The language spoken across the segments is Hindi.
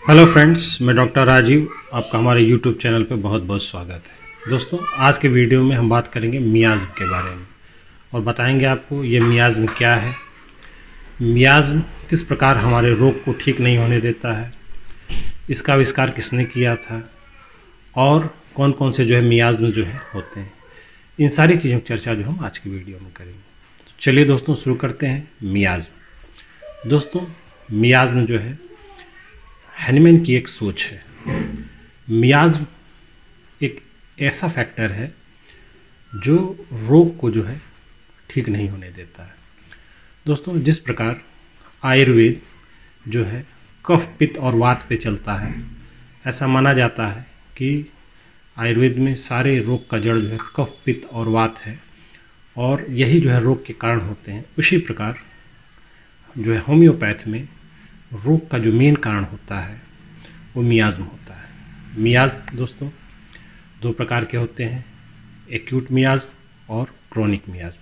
हेलो फ्रेंड्स, मैं डॉक्टर राजीव। आपका हमारे यूट्यूब चैनल पे बहुत बहुत स्वागत है। दोस्तों, आज के वीडियो में हम बात करेंगे मियाज़्म के बारे में और बताएंगे आपको ये मियाज़्म क्या है, मियाज़्म किस प्रकार हमारे रोग को ठीक नहीं होने देता है, इसका आविष्कार किसने किया था और कौन कौन से मियाज़्म होते हैं। इन सारी चीज़ों की चर्चा हम आज की वीडियो में करेंगे। तो चलिए दोस्तों, शुरू करते हैं। मियाज़्म दोस्तों, मियाज़्म हैनीमैन की एक सोच है। मियाज़्म एक ऐसा फैक्टर है जो रोग को ठीक नहीं होने देता है। दोस्तों, जिस प्रकार आयुर्वेद कफ पित्त और वात पे चलता है, ऐसा माना जाता है कि आयुर्वेद में सारे रोग का जड़ कफ पित्त और वात है और यही रोग के कारण होते हैं। उसी प्रकार होम्योपैथ में रोग का जो मेन कारण होता है वो मियाज़्म होता है। मियाज़्म दोस्तों दो प्रकार के होते हैं, एक्यूट मियाज़्म और क्रोनिक मियाज़्म।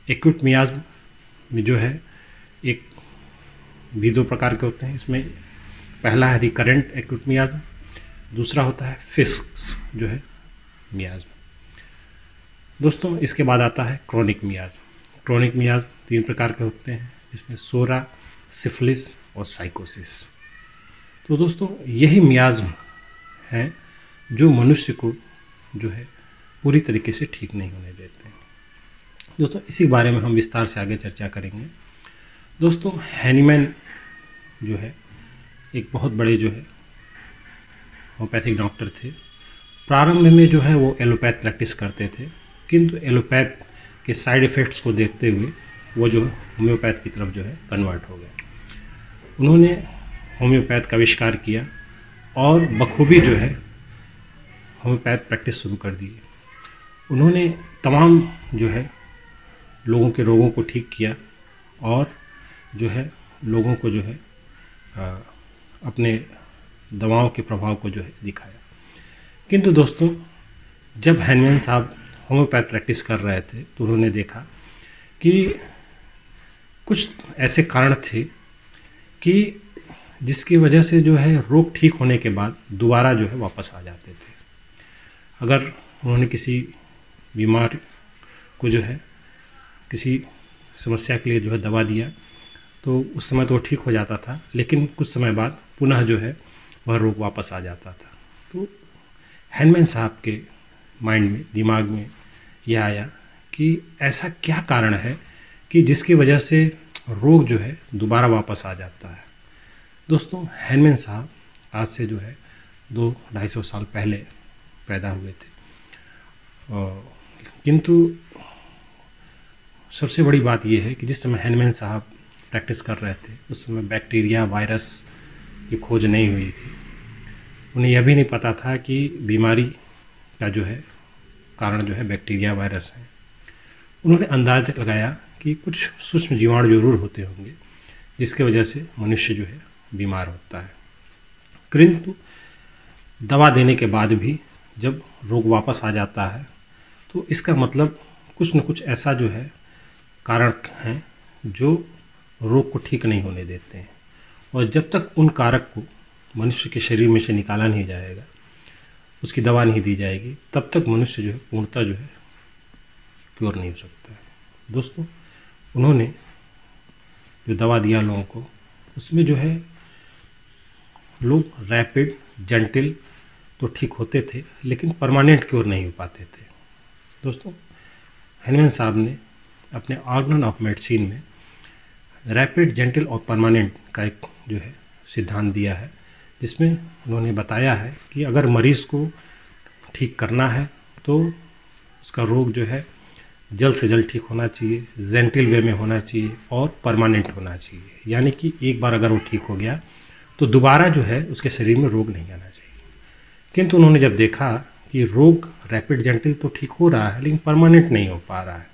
एक्यूट मियाज़्म में एक भी दो प्रकार के होते हैं। इसमें पहला है रिकरेंट एक्यूट मियाज़्म, दूसरा होता है फिक्स मियाज़्म। दोस्तों, इसके बाद आता है क्रोनिक मियाज़्म। क्रोनिक मियाज़्म तीन प्रकार के होते हैं, इसमें सोरा, सिफिलिस और साइकोसिस। तो दोस्तों, यही मियाज़्म है जो मनुष्य को पूरी तरीके से ठीक नहीं होने देते हैं। दोस्तों, इसी बारे में हम विस्तार से आगे चर्चा करेंगे। दोस्तों, हैनीमैन एक बहुत बड़े होम्योपैथिक डॉक्टर थे। प्रारंभ में वो एलोपैथ प्रैक्टिस करते थे, किंतु एलोपैथ के साइड इफ़ेक्ट्स को देखते हुए वो होम्योपैथ की तरफ कन्वर्ट हो गए। उन्होंने होम्योपैथ का आविष्कार किया और बखूबी होम्योपैथ प्रैक्टिस शुरू कर दी। उन्होंने तमाम लोगों के रोगों को ठीक किया और लोगों को अपने दवाओं के प्रभाव को दिखाया। किंतु दोस्तों, जब हैनीमैन साहब होम्योपैथ प्रैक्टिस कर रहे थे तो उन्होंने देखा कि कुछ ऐसे कारण थे कि जिसकी वजह से रोग ठीक होने के बाद दोबारा वापस आ जाते थे। अगर उन्होंने किसी बीमार को किसी समस्या के लिए दवा दिया तो उस समय तो ठीक हो जाता था, लेकिन कुछ समय बाद पुनः वह रोग वापस आ जाता था। तो हैनीमैन साहब के माइंड में, दिमाग में यह आया कि ऐसा क्या कारण है कि जिसकी वजह से रोग दोबारा वापस आ जाता है। दोस्तों, हैनीमैन साहब आज से 200-250 साल पहले पैदा हुए थे, किंतु सबसे बड़ी बात यह है कि जिस समय हैनीमैन साहब प्रैक्टिस कर रहे थे उस समय बैक्टीरिया, वायरस की खोज नहीं हुई थी। उन्हें यह भी नहीं पता था कि बीमारी का कारण बैक्टीरिया, वायरस है। उन्होंने अंदाज़ लगाया कि कुछ सूक्ष्म जीवाणु जरूर होते होंगे जिसके वजह से मनुष्य बीमार होता है। किंतु दवा देने के बाद भी जब रोग वापस आ जाता है तो इसका मतलब कुछ न कुछ ऐसा कारण हैं जो रोग को ठीक नहीं होने देते हैं। और जब तक उन कारक को मनुष्य के शरीर में से निकाला नहीं जाएगा, उसकी दवा नहीं दी जाएगी, तब तक मनुष्य पूर्णतः क्योर नहीं हो सकता है। दोस्तों, उन्होंने जो दवा दिया लोगों को, उसमें लोग रैपिड, जेंटिल तो ठीक होते थे, लेकिन परमानेंट क्योर नहीं हो पाते थे। दोस्तों, हैनीमैन साहब ने अपने ऑर्गन ऑफ मेडिसिन में रैपिड, जेंटिल और परमानेंट का एक सिद्धांत दिया है, जिसमें उन्होंने बताया है कि अगर मरीज़ को ठीक करना है तो उसका रोग जल्द से जल्द ठीक होना चाहिए, जेंटिल वे में होना चाहिए और परमानेंट होना चाहिए। यानी कि एक बार अगर वो ठीक हो गया तो दोबारा उसके शरीर में रोग नहीं आना चाहिए। किंतु उन्होंने जब देखा कि रोग रैपिड, जेंटिल तो ठीक हो रहा है लेकिन परमानेंट नहीं हो पा रहा है,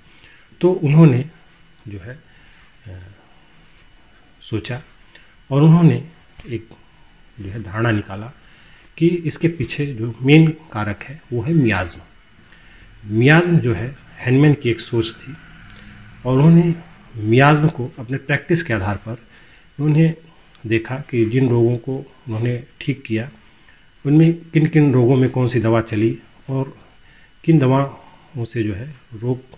तो उन्होंने सोचा और उन्होंने एक धारणा निकाला कि इसके पीछे जो मेन कारक है वो है मियाज़्म। मियाज़्म हैनीमैन की एक सोच थी और उन्होंने मियाज़्म को अपने प्रैक्टिस के आधार पर उन्होंने देखा कि जिन रोगों को उन्होंने ठीक किया उनमें किन किन रोगों में कौन सी दवा चली और किन दवाओं से जो है रोग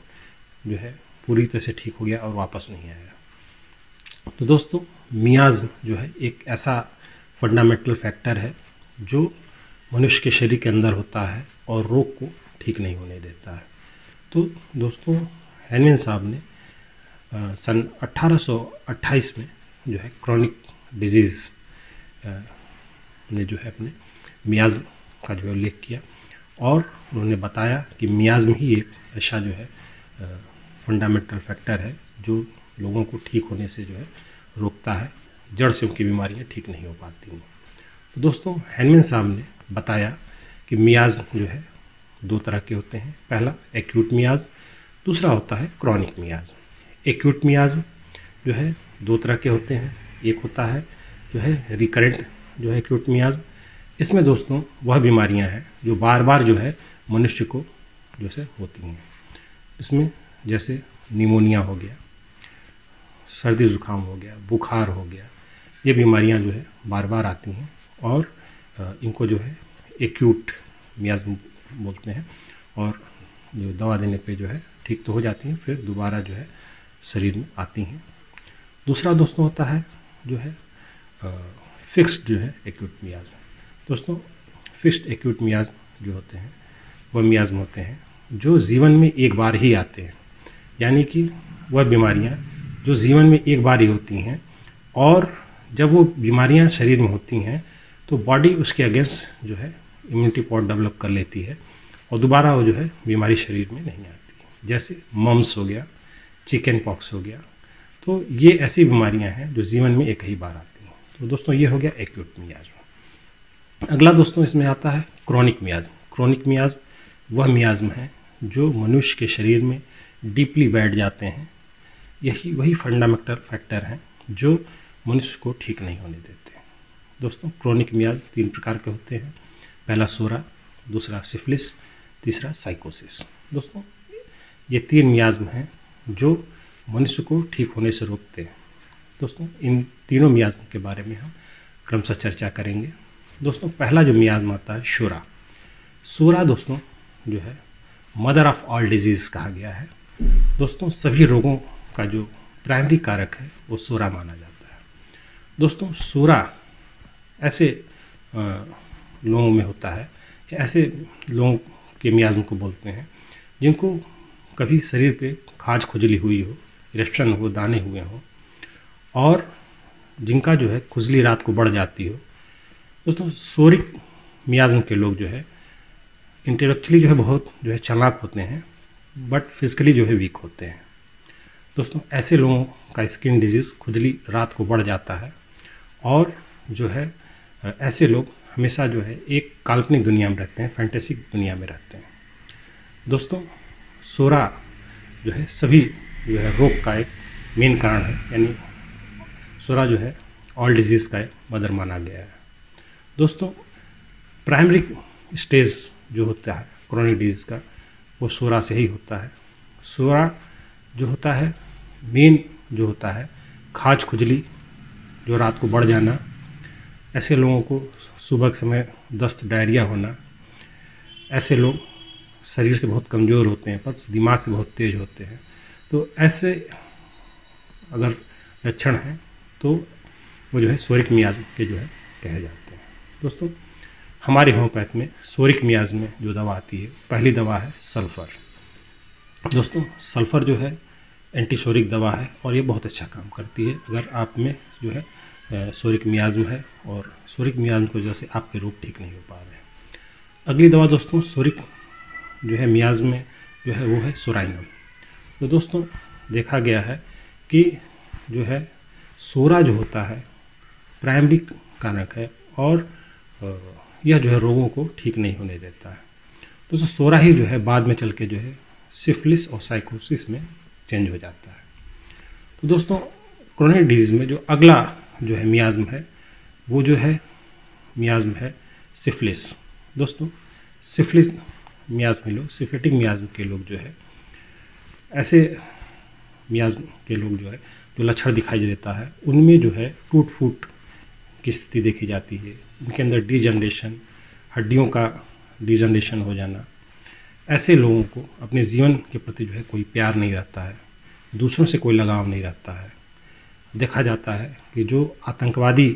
जो है पूरी तरह से ठीक हो गया और वापस नहीं आया। तो दोस्तों मियाज़्म जो है एक ऐसा फंडामेंटल फैक्टर है जो मनुष्य के शरीर के अंदर होता है और रोग को ठीक नहीं होने देता है। तो दोस्तों हैनमैन साहब ने सन 1828 में जो है क्रॉनिक डिजीज़ ने जो है अपने मियाज़्म का जो है उल्लेख किया और उन्होंने बताया कि मियाज़्म ही एक ऐसा जो है फंडामेंटल फैक्टर है जो लोगों को ठीक होने से जो है रोकता है, जड़ से उनकी बीमारियां ठीक नहीं हो पाती हैं। तो दोस्तों हैनमैन साहब ने बताया कि मियाज़्म जो है दो तरह के होते हैं। पहला एक्यूट मियाज़्म, दूसरा होता है क्रॉनिक मियाज़्म। एक्यूट मियाज़्म जो है दो तरह के होते हैं। एक होता है जो है रिकरेंट जो है एक्यूट मियाज़्म। इसमें दोस्तों वह बीमारियां हैं जो बार बार जो है मनुष्य को जैसे होती हैं। इसमें जैसे निमोनिया हो गया, सर्दी ज़ुकाम हो गया, बुखार हो गया, ये बीमारियां जो है बार बार आती हैं और इनको जो है एक्यूट मियाज़्म बोलते हैं और जो दवा देने पे जो है ठीक तो हो जाती हैं, फिर दोबारा जो है शरीर में आती हैं। दूसरा दोस्तों होता है जो है फिक्स्ड जो है एक्यूट मियाज़्म। दोस्तों फिक्स्ड एक्यूट मियाज़्म जो होते हैं वह मियाज़्म होते हैं जो जीवन में एक बार ही आते हैं, यानी कि वह बीमारियां जो जीवन में एक बार ही होती हैं और जब वो बीमारियां शरीर में होती हैं तो बॉडी उसके अगेंस्ट जो है इम्यूनिटी पावर डेवलप कर लेती है और दोबारा वो जो है बीमारी शरीर में नहीं आती। जैसे मम्स हो गया, चिकन पॉक्स हो गया, तो ये ऐसी बीमारियां हैं जो जीवन में एक ही बार आती हैं। तो दोस्तों ये हो गया एक्यूट मियाज़्म। अगला दोस्तों इसमें आता है क्रॉनिक मियाज़्म। क्रॉनिक मियाज़्म वह मियाज़्म है जो मनुष्य के शरीर में डीपली बैठ जाते हैं। यही वही फंडामेंटल फैक्टर हैं जो मनुष्य को ठीक नहीं होने देते। दोस्तों क्रॉनिक मियाज़्म तीन प्रकार के होते हैं। पहला सोरा, दूसरा सिफिलिस, तीसरा साइकोसिस। दोस्तों ये तीन मियाज़्म हैं जो मनुष्य को ठीक होने से रोकते हैं। दोस्तों इन तीनों मियाज़्म के बारे में हम क्रमशः चर्चा करेंगे। दोस्तों पहला जो मियाज़्म आता है सोरा। सोरा दोस्तों जो है मदर ऑफ ऑल डिजीज़ कहा गया है। दोस्तों सभी रोगों का जो प्राइमरी कारक है वो सोरा माना जाता है। दोस्तों सोरा ऐसे लोगों में होता है, ऐसे लोगों के मियाज़्म को बोलते हैं जिनको कभी शरीर पे खाज खुजली हुई हो, इरेप्शन हो, दाने हुए हों और जिनका जो है खुजली रात को बढ़ जाती हो। दोस्तों सोरिक मियाज़्म के लोग जो है इंटेलेक्चुअली जो है बहुत जो है चालाक होते हैं बट फिजिकली जो है वीक होते हैं। दोस्तों ऐसे लोगों का स्किन डिजीज़ खुजली रात को बढ़ जाता है और जो है ऐसे लोग हमेशा जो है एक काल्पनिक दुनिया में रहते हैं, फैंटेसिक दुनिया में रहते हैं। दोस्तों सोरा जो है सभी जो है रोग का एक मेन कारण है, यानी सोरा जो है ऑल डिजीज़ का एक मदर माना गया है। दोस्तों प्राइमरी स्टेज जो होता है क्रॉनिक डिजीज़ का वो सोरा से ही होता है। सोरा जो होता है मेन जो होता है खाज खुजली जो रात को बढ़ जाना, ऐसे लोगों को सुबह के समय दस्त डायरिया होना, ऐसे लोग शरीर से बहुत कमज़ोर होते हैं पर दिमाग से बहुत तेज़ होते हैं। तो ऐसे अगर लक्षण हैं तो वो जो है सोरिक मियाज़्म के जो है कहे जाते हैं। दोस्तों हमारे होम्योपैथ में सोरिक मियाज़्म में जो दवा आती है पहली दवा है सल्फ़र। दोस्तों सल्फ़र जो है एंटीसोरिक दवा है और ये बहुत अच्छा काम करती है अगर आप में जो है सोरिक मियाज़्म है और सोरिक मियाज़्म की वजह से आपके रोग ठीक नहीं हो पा रहे हैं। अगली दवा दोस्तों सोरिक जो है मियाज़्म में जो है वो है सोराइनम। तो दोस्तों देखा गया है कि जो है सोरा जो होता है प्राइमरी कारक है और यह जो है रोगों को ठीक नहीं होने देता है। दोस्तों सोरा ही जो है बाद में चल के जो है सिफिलिस और साइकोसिस में चेंज हो जाता है। तो दोस्तों क्रॉनिक डिजीज़ में जो अगला जो है मियाज़्म है वो जो है मियाज़्म है सिफिलिस। दोस्तों सिफिलिस मियाज़्म लोग, सिफिलिटिक मियाज़्म के लोग जो है ऐसे मियाज़्म के लोग जो है जो लक्षण दिखाई देता है उनमें जो है टूट फूट की स्थिति देखी जाती है, उनके अंदर डिजनरेशन, हड्डियों का डिजनरेशन हो जाना, ऐसे लोगों को अपने जीवन के प्रति जो है कोई प्यार नहीं रहता है, दूसरों से कोई लगाव नहीं रहता है। देखा जाता है कि जो आतंकवादी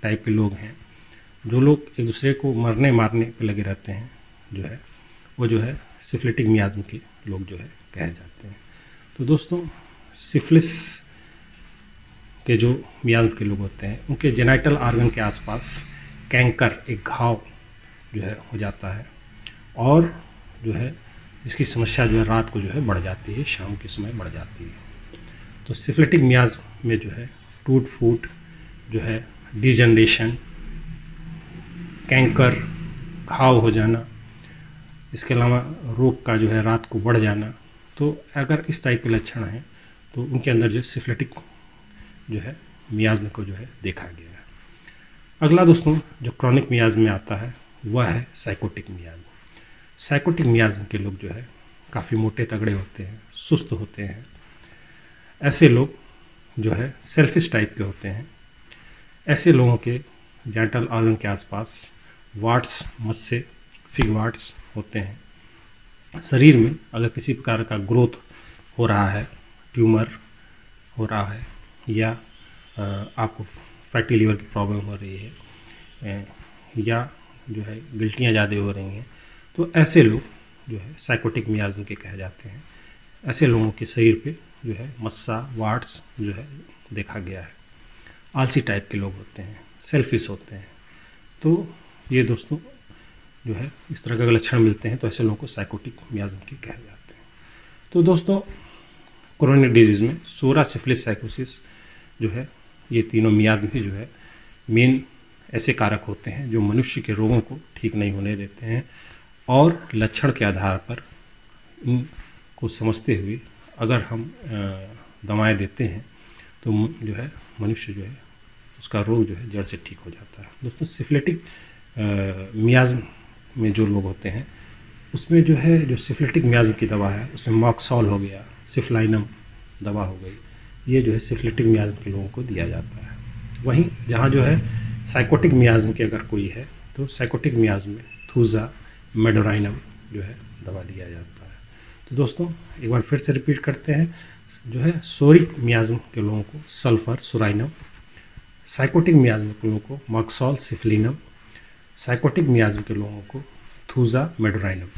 टाइप के लोग हैं, जो लोग एक दूसरे को मरने मारने पे लगे रहते हैं, जो है वो जो है सिफिलिटिक मियाज़्म के लोग जो है कहे जाते हैं। तो दोस्तों, सिफिलिस के जो मियाज़्म के लोग होते हैं, उनके जेनाइटल ऑर्गन के आसपास कैंकर, एक घाव जो है हो जाता है, और जो है इसकी समस्या जो है रात को जो है बढ़ जाती है, शाम के समय बढ़ जाती है। तो सिफिलिटिक मियाज़्म में जो है टूट फूट जो है, डिजनरेशन, कैंकर, घाव हो जाना, इसके अलावा रोग का जो है रात को बढ़ जाना, तो अगर इस टाइप के लक्षण हैं तो उनके अंदर जो सिफिलिटिक जो है मियाज़्म को जो है देखा गया है। अगला दोस्तों जो क्रॉनिक मियाज़्म में आता है वह है साइकोटिक मियाज़्म। साइकोटिक मियाज़्म के लोग जो है काफ़ी मोटे तगड़े होते हैं, सुस्त होते हैं। ऐसे लोग जो है सेल्फिश टाइप के होते हैं। ऐसे लोगों के जेनिटल ऑर्गन के आसपास वाट्स, मस्से, फिग वाट्स होते हैं। शरीर में अगर किसी प्रकार का ग्रोथ हो रहा है, ट्यूमर हो रहा है, या आपको फैटी लीवर की प्रॉब्लम हो रही है, या जो है गिल्टियाँ ज़्यादा हो रही हैं, तो ऐसे लोग जो है साइकोटिक मियाज़्म के कहे जाते हैं। ऐसे लोगों के शरीर पे जो है मस्सा, वाट्स जो है देखा गया है। आलसी टाइप के लोग होते हैं, सेल्फिश होते हैं। तो ये दोस्तों जो है इस तरह के लक्षण मिलते हैं तो ऐसे लोगों को साइकोटिक मियाज़्म के कहे जाते हैं। तो दोस्तों, क्रोनिक डिजीज़ में सोरा, सिफिलिस, साइकोसिस जो है, ये तीनों मियाज़्म ही जो है मेन ऐसे कारक होते हैं जो मनुष्य के रोगों को ठीक नहीं होने देते हैं, और लक्षण के आधार पर इनको समझते हुए अगर हम दवाएं देते हैं तो जो है मनुष्य जो है उसका रोग जो है जड़ से ठीक हो जाता है। दोस्तों, सिफिलिटिक मियाज़्म में जो लोग होते हैं उसमें जो है जो सिफिलिटिक मियाज़्म की दवा है उसमें मॉक्सॉल हो गया, सिफलाइनम दवा हो गई, ये जो है सिफिलिटिक मियाज़्म के लोगों को दिया जाता है। वहीं जहाँ जो है साइकोटिक मियाज़्म के अगर कोई है तो साइकोटिक मियाज़्म में थूजा, मेडोराइनम जो है दवा दिया जाता है। तो दोस्तों, एक बार फिर से रिपीट करते हैं, जो है सोरिक मियाज़्म के लोगों को सल्फर, सुराइनम, साइकोटिक मियाज़्म के लोगों को मॉक्सॉल, सिफलिनम, साइकोटिक मियाज़्म के लोगों को थूजा, मेडोराइनम।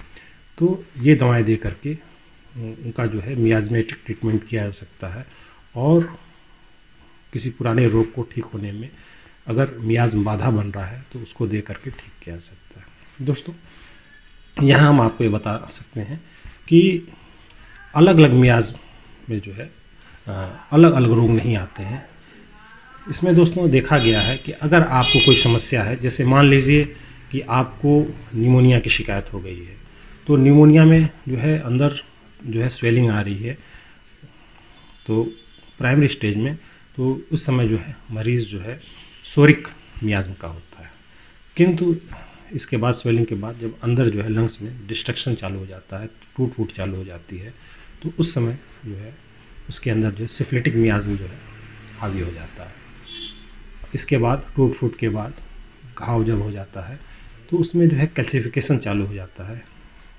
तो ये दवाएं दे करके उनका जो है मियाज़मेटिक ट्रीटमेंट किया जा सकता है, और किसी पुराने रोग को ठीक होने में अगर मियाज़्म बाधा बन रहा है तो उसको दे करके ठीक किया जा सकता है। दोस्तों, यहाँ हम आपको ये बता सकते हैं कि अलग अलग मियाज़्म में जो है अलग अलग रोग नहीं आते हैं। इसमें दोस्तों देखा गया है कि अगर आपको कोई समस्या है, जैसे मान लीजिए कि आपको निमोनिया की शिकायत हो गई है, तो निमोनिया में जो है अंदर जो है स्वेलिंग आ रही है, तो प्राइमरी स्टेज में, तो उस समय जो है मरीज़ जो है सोरिक मियाज़्म का होता है। किंतु इसके बाद, स्वेलिंग के बाद, जब अंदर जो है लंग्स में डिस्ट्रक्शन चालू हो जाता है, टूट फूट चालू हो जाती है, तो उस समय जो है उसके अंदर जो सिफिलिटिक मियाज़्म जो है हावी हो जाता है। इसके बाद टूट फूट के बाद घाव जब हो जाता है तो उसमें जो है कैल्सिफिकेशन चालू हो जाता है,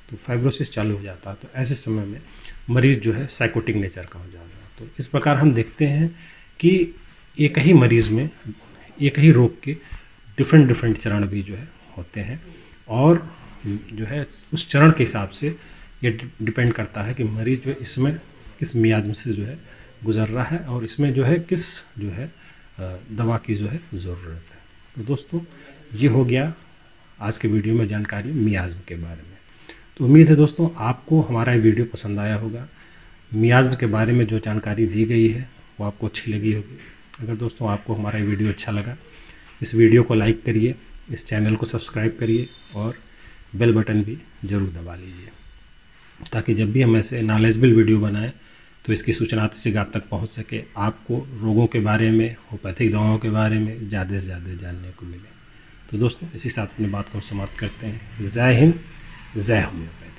तो फाइब्रोसिस चालू हो जाता है। तो ऐसे समय में मरीज़ जो है साइकोटिक नेचर का हो जाता है। तो इस प्रकार हम देखते हैं कि एक ही मरीज़ में एक ही रोग के डिफरेंट चरण भी जो है होते हैं, और जो है उस चरण के हिसाब से ये डिपेंड करता है कि मरीज़ जो है इसमें किस मियाज़्म से जो है गुजर रहा है, और इसमें जो है किस जो है दवा की जो है ज़रूरत है। तो दोस्तों, ये हो गया आज के वीडियो में जानकारी मियाज़्म के बारे में। तो उम्मीद है दोस्तों आपको हमारा ये वीडियो पसंद आया होगा। मियाज़्म के बारे में जो जानकारी दी गई है वो आपको अच्छी लगी होगी। अगर दोस्तों आपको हमारा ये वीडियो अच्छा लगा, इस वीडियो को लाइक करिए, इस चैनल को सब्सक्राइब करिए, और बेल बटन भी ज़रूर दबा लीजिए, ताकि जब भी हम ऐसे नॉलेजेबल वीडियो बनाएं तो इसकी सूचना सीधे आप तक पहुंच सके, आपको रोगों के बारे में, होम्योपैथिक दवाओं के बारे में ज़्यादा से ज़्यादा जानने को मिले। तो दोस्तों, इसी साथ अपनी बात को समाप्त करते हैं। जय हिंद, जय होम्योपैथी।